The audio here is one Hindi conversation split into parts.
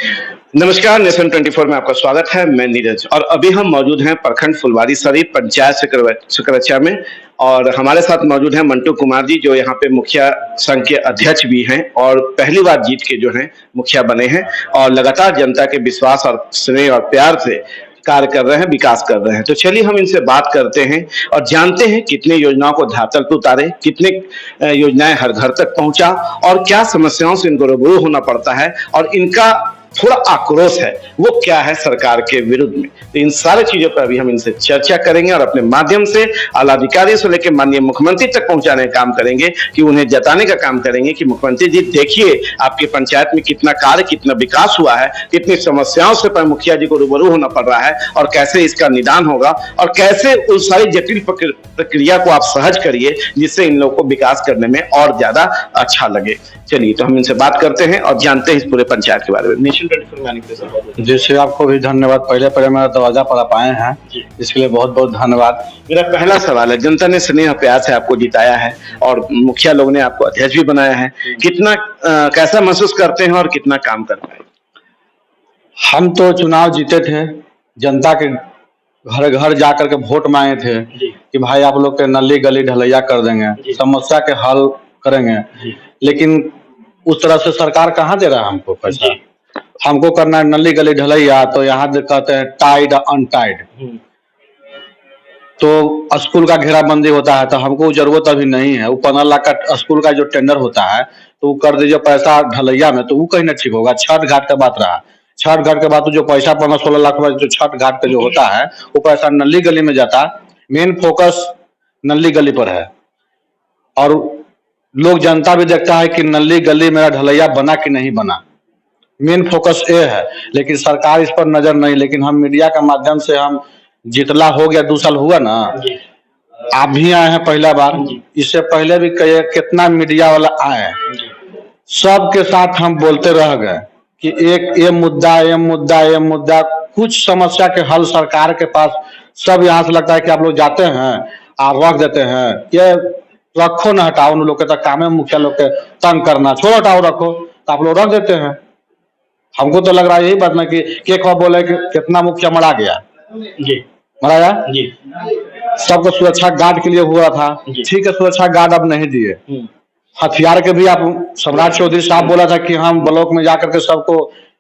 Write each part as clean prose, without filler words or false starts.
नमस्कार, नेशन 24 में आपका स्वागत है। मैं नीरज और अभी हम मौजूद हैं प्रखंड फुलवारी शरीफ पंचायत सकरचा में और हमारे साथ मौजूद हैं मंटू कुमार जी, जो यहाँ पे मुखिया संघ के अध्यक्ष भी हैं और पहली बार जीत के जो हैं मुखिया बने हैं और लगातार जनता के विश्वास और स्नेह और प्यार से कार्य कर रहे हैं, विकास कर रहे हैं। तो चलिए हम इनसे बात करते हैं और जानते हैं कितनी योजनाओं को धरातल पर उतारे, कितने योजनाएं हर घर तक पहुंचा और क्या समस्याओं से इनको रूबरू होना पड़ता है और इनका थोड़ा आक्रोश है वो क्या है सरकार के विरुद्ध में। तो इन सारी चीजों पर अभी हम इनसे चर्चा करेंगे और अपने माध्यम से आला अधिकारी से लेकर माननीय मुख्यमंत्री तक पहुंचाने का काम करेंगे, कि उन्हें जताने का काम करेंगे कि मुख्यमंत्री जी देखिए आपके पंचायत में कितना कार्य, कितना विकास हुआ है, कितनी समस्याओं से मुखिया जी को रूबरू होना पड़ रहा है और कैसे इसका निदान होगा और कैसे उस सारी जटिल प्रक्रिया को आप सहज करिए जिससे इन लोगों को विकास करने में और ज्यादा अच्छा लगे। चलिए तो हम इनसे बात करते हैं और जानते हैं इस पूरे पंचायत के बारे में। नेशन 24 में आने के लिए जी से आपको भी धन्यवाद। पहले मेरा दरवाजा पर आप आए हैं, इसके लिए बहुत बहुत धन्यवाद। मेरा पहला सवाल है, जनता ने स्नेह प्यार से आपको जिताया है और मुखिया लोग ने आपको अध्यक्ष भी बनाया है, कितना कैसा महसूस करते हैं और कितना काम कर पाए? हम तो चुनाव जीते थे, जनता के घर घर जाकर के वोट मांगे थे कि भाई आप लोग के नली गली ढलैया कर देंगे, समस्या के हल करेंगे, लेकिन उस तरह से सरकार कहाँ दे रहा है हमको पैसा। हमको करना है नली गली ढलैया, तो यहाँ कहते हैं टाइड अनटाइड। तो स्कूल का घेराबंदी होता है तो हमको जरूरत अभी नहीं है। वो 15 लाख का स्कूल का जो टेंडर होता है तो वो कर दीजिए पैसा ढलैया में, तो वो कहीं ना ठीक होगा। छठ घाट का बात रहा, छठ घाट के बाद तो जो पैसा 15-16 लाख रुपए जो छठ घाट पे जो होता है वो पैसा नली गली में जाता। मेन फोकस नली गली पर है और लोग जनता भी देखता है कि नली गली मेरा ढलैया बना कि नहीं बना, मेन फोकस ये है। लेकिन सरकार इस पर नजर नहीं। लेकिन हम मीडिया के माध्यम से, हम जितला हो गया 2 साल हुआ ना, आप भी आए हैं पहला बार, इससे पहले भी कितना मीडिया वाला आए, सबके साथ हम बोलते रह गए कि एक ये मुद्दा, कुछ समस्या के हल सरकार के पास। सब यहाँ से लगता है कि आप लोग जाते हैं आप रख देते हैं, ये रखो ना हटाओ, उन लोग के तक काम है मुखिया लोग के तंग करना, छोड़ो हटाओ रखो, तो आप लोग रख देते हैं। हमको तो लग रहा है यही बात ना कि खबर बोले कि कितना मुखिया मरा गया जी, मराया जी, सबको सुरक्षा गार्ड के लिए हुआ था, ठीक है, सुरक्षा गार्ड अब नहीं दिए। हथियार के भी आप सम्राट चौधरी साहब बोला था कि हम ब्लॉक में जाकर के सबको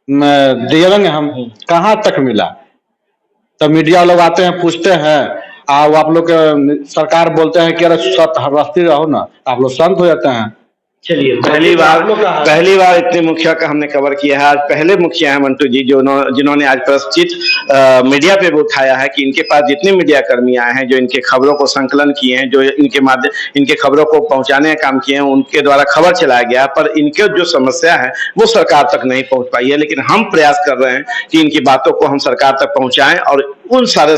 दे देंगे, हम कहाँ तक मिला। तो मीडिया लोग आते हैं पूछते हैं और आप लोग सरकार बोलते हैं कि अरे हस्ती रहो ना, आप लोग शांत हो जाते हैं। चलिए पहली बार इतने मुखिया का हमने कवर किया है। आज पहले मुखिया है मंटू जी जिन्होंने आज प्रश्चित मीडिया पे भी उठाया है कि इनके पास जितने मीडिया कर्मी आए हैं जो इनके खबरों को संकलन किए हैं, जो इनके खबरों को पहुंचाने का काम किए हैं, उनके द्वारा खबर चलाया गया, पर इनके जो समस्या है वो सरकार तक नहीं पहुंच पाई है। लेकिन हम प्रयास कर रहे हैं कि इनकी बातों को हम सरकार तक पहुंचाएं और उन सारे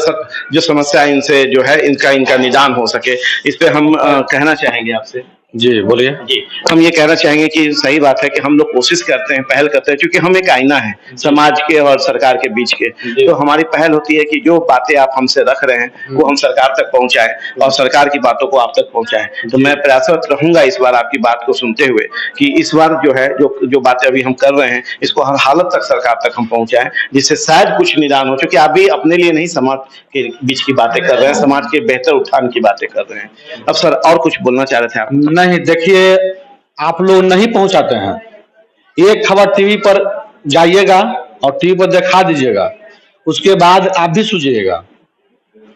जो समस्या इनसे जो है इनका निदान हो सके। इस पे हम कहना चाहेंगे आपसे। जी बोलिए। जी, हम ये कहना चाहेंगे कि सही बात है कि हम लोग कोशिश करते हैं, पहल करते हैं, क्योंकि हम एक आईना है समाज के और सरकार के बीच के। तो हमारी पहल होती है कि जो बातें आप हमसे रख रहे हैं वो हम सरकार तक पहुंचाएं और सरकार की बातों को आप तक पहुंचाएं। तो मैं प्रयासरत रहूंगा इस बार आपकी बात को सुनते हुए कि इस बार जो है जो बातें अभी हम कर रहे हैं इसको हर हालत तक सरकार तक हम पहुंचाएं, जिससे शायद कुछ निदान हो। क्योंकि आप भी अपने लिए नहीं समाज के बीच की बातें कर रहे हैं, समाज के बेहतर उत्थान की बातें कर रहे हैं। अब सर और कुछ बोलना चाह रहे थे आप? नहीं, देखिए आप लोग नहीं पहुंचाते हैं। एक खबर टीवी पर जाइएगा और टीवी पर दिखा दीजिएगा, उसके बाद आप भी सूझिएगा।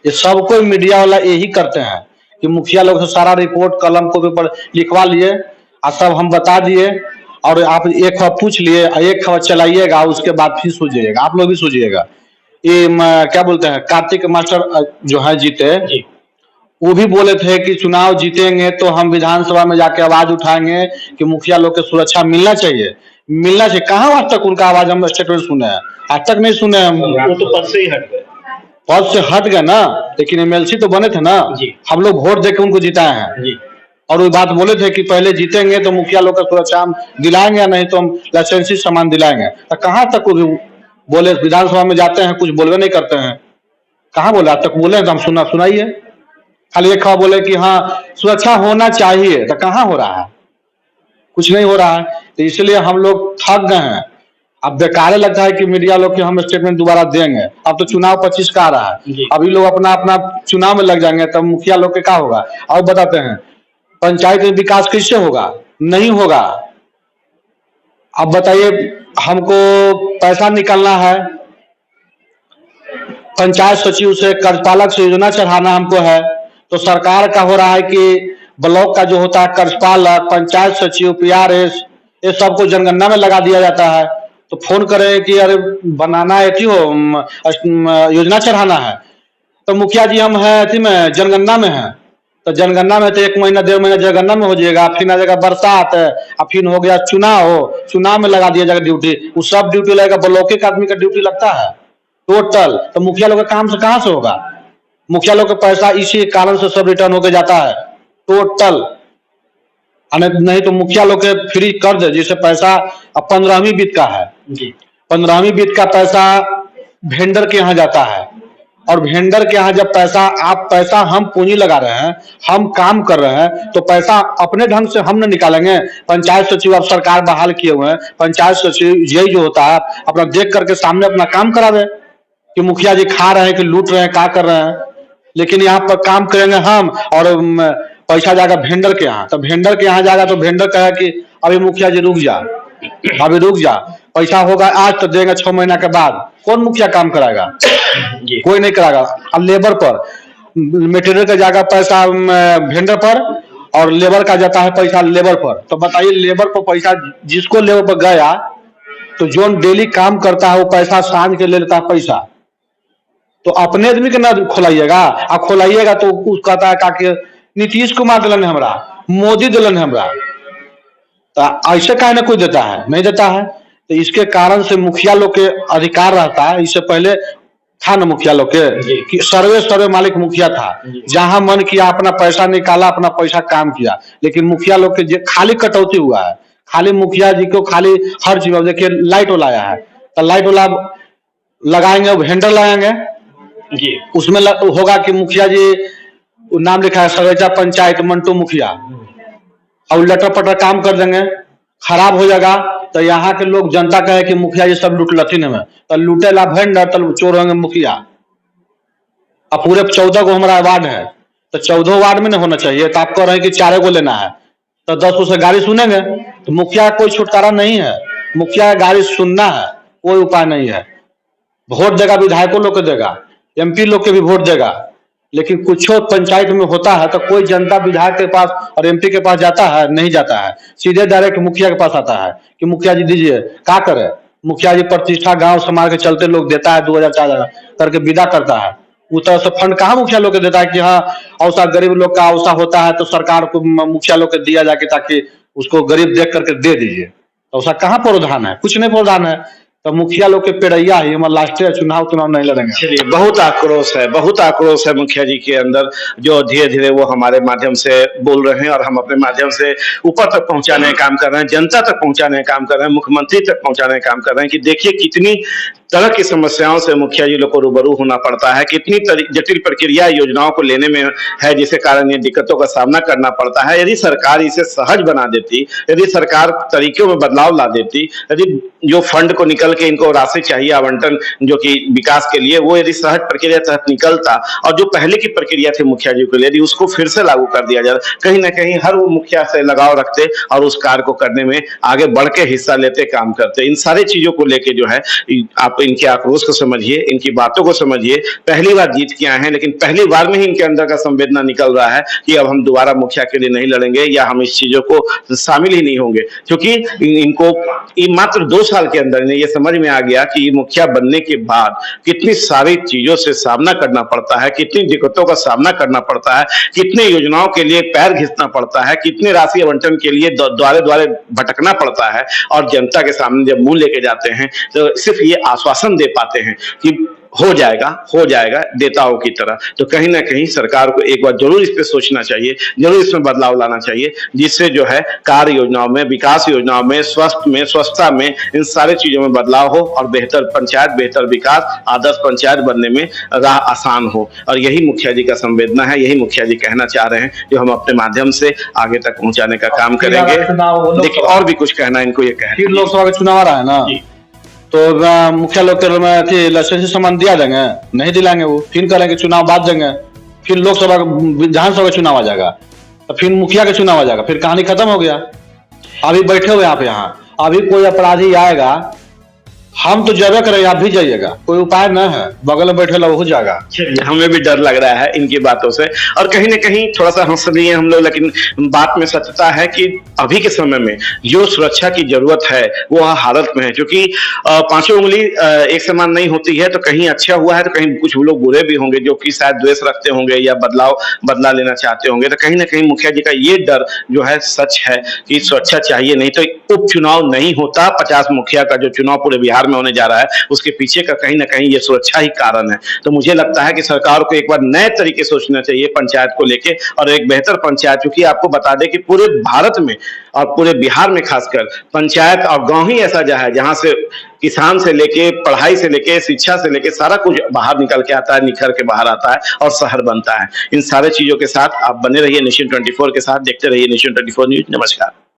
ये सबको मीडिया वाला यही करते हैं कि मुखिया लोग से सारा रिपोर्ट कलम को पर लिखवा लिए और सब हम बता दिए और आप एक खबर पूछ लिए, एक खबर चलाइएगा, उसके बाद फिर सूझिएगा, आप लोग भी सूझिएगा। ये क्या बोलते हैं, कार्तिक मास्टर जो है जीते, वो भी बोले थे कि चुनाव जीतेंगे तो हम विधानसभा में जाके आवाज उठाएंगे कि मुखिया लोग के सुरक्षा मिलना चाहिए। कहाँ आज तक उनका आवाज हम स्टेटमेंट सुने हैं? आज तक नहीं सुने हम। वो तो पद से ही हट गए, पद से हट गए ना, लेकिन एमएलसी तो बने थे ना, हम लोग वोट देके उनको जिताए हैं। और वो बात बोले थे कि पहले जीतेंगे तो मुखिया लोग का सुरक्षा हम दिलाएंगे, नहीं तो हम लाइसेंसी सामान दिलाएंगे। तो कहाँ तक बोले? विधानसभा में जाते हैं कुछ बोलवे नहीं करते हैं। कहाँ बोले? आज तक बोले तो हम सुनाइए। खाली एक खबर बोले कि हाँ सुरक्षा होना चाहिए, तो कहाँ हो रहा है? कुछ नहीं हो रहा है। तो इसलिए हम लोग थक गए हैं। अब बेकार लगता है कि मीडिया लोग के हम स्टेटमेंट दोबारा देंगे। अब तो चुनाव 25 का आ रहा है, अभी लोग अपना अपना चुनाव में लग जाएंगे, तब मुखिया लोग के क्या होगा। और बताते हैं पंचायत में विकास कैसे होगा, नहीं होगा। अब बताइए, हमको पैसा निकालना है, पंचायत सचिव से कार्यपालक से योजना चढ़ाना हमको है, तो सरकार का हो रहा है कि ब्लॉक का जो होता है कार्यपालक, पंचायत सचिव, पीआरएस, ये सबको जनगणना में लगा दिया जाता है। तो फोन करें कि अरे बनाना है कि हो योजना चढ़ाना है, तो मुखिया जी हम है अथी में जनगणना में है, तो जनगणना में तो 1 महीना 1.5 महीना जनगणना में हो जाएगा, फिर आ जाएगा बरसात, फिर हो गया चुनाव में लगा दिया जाएगा ड्यूटी। वो सब ड्यूटी लगेगा, ब्लॉक के आदमी का ड्यूटी लगता है टोटल। तो मुखिया लोग का काम से कहाँ से होगा। मुखिया लोग का पैसा इसी कारण से सब रिटर्न होके जाता है टोटल। नहीं तो मुखिया लोग के फ्री कर दे, जैसे पैसा अब 15वीं वित्त का है जी, 15वीं वित्त का पैसा वेंडर के यहाँ जाता है, और वेंडर के यहाँ जब पैसा हम पूंजी लगा रहे हैं, हम काम कर रहे हैं, तो पैसा अपने ढंग से हम न निकालेंगे। पंचायत सचिव अब सरकार बहाल किए हुए हैं, पंचायत सचिव यही जो होता है अपना देख करके सामने अपना काम करा दे कि मुखिया जी खा रहे हैं कि लूट रहे हैं, क्या कर रहे हैं। लेकिन यहाँ पर काम करेंगे हम और पैसा जाएगा वेंडर के यहाँ, तो वेंडर के यहाँ जाएगा तो वेंडर कहेगा कि अभी मुखिया जी रुक जा, अभी रुक जा, पैसा होगा आज तो देंगे 6 महीना के बाद। कौन मुखिया काम कराएगा, कोई नहीं कराएगा। अब लेबर पर मटेरियल का जाएगा पैसा वेंडर पर, और लेबर का जाता है पैसा लेबर पर। तो बताइए लेबर पर पैसा जिसको लेबर पर गया, तो जो डेली काम करता है वो पैसा सांझ के ले लेता है पैसा। तो अपने आदमी के ना खोलाइएगा, आप खोलाइएगा तो कुछ कहता है कि नीतीश कुमार दिलन है हमरा, मोदी दिलन है हमरा, तो ऐसे काहे ना कोई देता है, नहीं देता है। तो इसके कारण से मुखिया लोग के अधिकार रहता है। इससे पहले था ना मुखिया लोग के कि सर्वे मालिक मुखिया था, जहां मन किया अपना पैसा निकाला, अपना पैसा काम किया। लेकिन मुखिया लोग के खाली कटौती हुआ है, खाली मुखिया जी को खाली हर चीज। देखिए लाइट वाला आया है, तो लाइट वाला लगाएंगे, वेंडर लगाएंगे जी, उसमें होगा कि मुखिया जी नाम लिखा है सरैचा पंचायत मंटू मुखिया, और लटर पटर काम कर देंगे, खराब हो जाएगा। तो यहाँ के लोग जनता कहे कि मुखिया जी सब लूट लथिन में, तो लूटे ला वेंडर, तो चोर होंगे मुखिया। अब पूरे 14 को हमारा वार्ड है, तो 14 वार्ड में नहीं होना चाहिए। तो आप कह रहे हैं कि 4 को लेना है, तो 10 उसे गाड़ी सुनेंगे। तो मुखिया कोई छुटकारा नहीं है, मुखिया गाड़ी सुनना है, कोई उपाय नहीं है। वोट देगा विधायकों लोग को देगा, एमपी लोग के भी वोट देगा, लेकिन कुछ पंचायत में होता है तो कोई जनता विधायक के पास और एमपी के पास जाता है, नहीं जाता है, सीधे डायरेक्ट मुखिया के पास आता है कि मुखिया जी दीजिए, क्या करे। मुखिया जी प्रतिष्ठा गांव समाज के चलते लोग देता है, 2000-4000 करके विदा करता है। उस तरह से फंड कहाँ मुखिया लोग के देता है कि हाँ औसा गरीब लोग का औसा होता है तो सरकार को मुखिया लोग के दिया जाके ताकि उसको गरीब देख करके दे दीजिए। औसा कहाँ प्रावधान है, कुछ नहीं प्रावधान है। तो मुखिया लोग के पेड़ैया ही हम लास्ट चुनाव नहीं लड़ेंगे। चलिए, बहुत आक्रोश है मुखिया जी के अंदर, जो धीरे धीरे वो हमारे माध्यम से बोल रहे हैं और हम अपने माध्यम से ऊपर तक पहुंचाने का काम कर रहे हैं, जनता तक पहुंचाने का काम कर रहे हैं, मुख्यमंत्री तक पहुंचाने का काम कर रहे हैं कि देखिए कितनी तरह की समस्याओं से मुखिया जी लोग को रूबरू होना पड़ता है, कितनी जटिल प्रक्रिया योजनाओं को लेने में है, जिसके कारण ये दिक्कतों का सामना करना पड़ता है। यदि सरकार इसे सहज बना देती, यदि सरकार तरीकों में बदलाव ला देती, यदि जो फंड को निकल के इनको राशि चाहिए आवंटन जो कि विकास के लिए, वो यदि सहज प्रक्रिया तहत निकलता और जो पहले की प्रक्रिया थी मुखिया जी के लिए यदि उसको फिर से लागू कर दिया जाए, कहीं ना कहीं हर वो मुखिया से लगाव रखते और उस कार्य को करने में आगे बढ़ के हिस्सा लेते, काम करते। इन सारी चीजों को लेके जो है आप इनके आक्रोश को समझिए, इनकी बातों को समझिए। पहली बार जीत के आए हैं, लेकिन पहली बार में ही इनके अंदर का संवेदना निकल रहा है कि अब हम दोबारा मुखिया के लिए नहीं लड़ेंगे या हम इस चीजों को शामिल ही नहीं होंगे, क्योंकि इनको मात्र 2 साल के अंदर इन्हें ये समझ में आ गया कि मुखिया बनने के बाद कितनी सारी चीजों से सामना करना पड़ता है, कितनी दिक्कतों का सामना करना पड़ता है, कितने योजनाओं के लिए पैर घिसना पड़ता है, कितने राशि आवंटन के लिए द्वारे द्वारे भटकना पड़ता है, और जनता के सामने जब मुंह लेके जाते हैं तो सिर्फ ये आश्वासन दे पाते हैं कि हो जाएगा देताओं की तरह। तो कहीं ना कहीं सरकार को एक बार जरूर इस पे सोचना चाहिए, जरूर इसमें बदलाव लाना चाहिए, जिससे जो है कार्य योजनाओं में, विकास योजनाओं में, स्वच्छता में, इन सारे चीजों में बदलाव हो और बेहतर पंचायत, बेहतर विकास, आदर्श पंचायत बनने में राह आसान हो। और यही मुखिया जी का संवेदना है, यही मुखिया जी कहना चाह रहे हैं, जो हम अपने माध्यम से आगे तक पहुंचाने का काम करेंगे। देखिए और भी कुछ कहना इनको ये कहना, लोकसभा का चुनाव आ रहा है ना, तो मुखिया लोग के में लाइसेंस सामान दिया देंगे, नहीं दिलाएंगे, वो फिर करेंगे चुनाव बाद देंगे, फिर लोकसभा विधानसभा का चुनाव आ जाएगा, तो फिर मुखिया का चुनाव आ जाएगा, फिर कहानी खत्म हो गया। अभी बैठे हुए आप यहाँ, अभी कोई अपराधी आएगा, हम तो जावे करेंगे, आप भी जाइएगा, कोई उपाय न है, बगल में बैठे हो जाएगा। हमें भी डर लग रहा है इनकी बातों से, और कहीं ना कहीं थोड़ा सा हंस लिए हम लोग, लेकिन बात में सत्यता है कि अभी के समय में जो सुरक्षा की जरूरत है वो हालत में है, क्योंकि पांचों उंगली एक समान नहीं होती है, तो कहीं अच्छा हुआ है तो कहीं कुछ लोग बुरे भी होंगे जो कि शायद द्वेष रखते होंगे या बदला लेना चाहते होंगे। तो कहीं ना कहीं मुखिया जी का ये डर जो है सच है कि सुरक्षा चाहिए, नहीं तो उपचुनाव नहीं होता। 50 मुखिया का जो चुनाव पूरे बिहार में होने जा रहा है उसके पीछे का कहीं ना कहीं ये सुरक्षा ही कारण है। तो मुझे लगता है कि सरकार को एक बार नए तरीके सोचना चाहिए पंचायत को लेके, और एक बेहतर पंचायत, क्योंकि आपको बता दें कि पूरे भारत में और पूरे बिहार में खासकर पंचायत और गांव ही ऐसा है जहां से किसान से लेके पढ़ाई से लेके शिक्षा से लेके सारा कुछ बाहर निकल के आता है, निखर के बाहर आता है और शहर बनता है। इन सारे चीजों के साथ आप बने रहिए नेशन 24 के साथ, देखते रहिए नेशन 24 न्यूज। नमस्कार।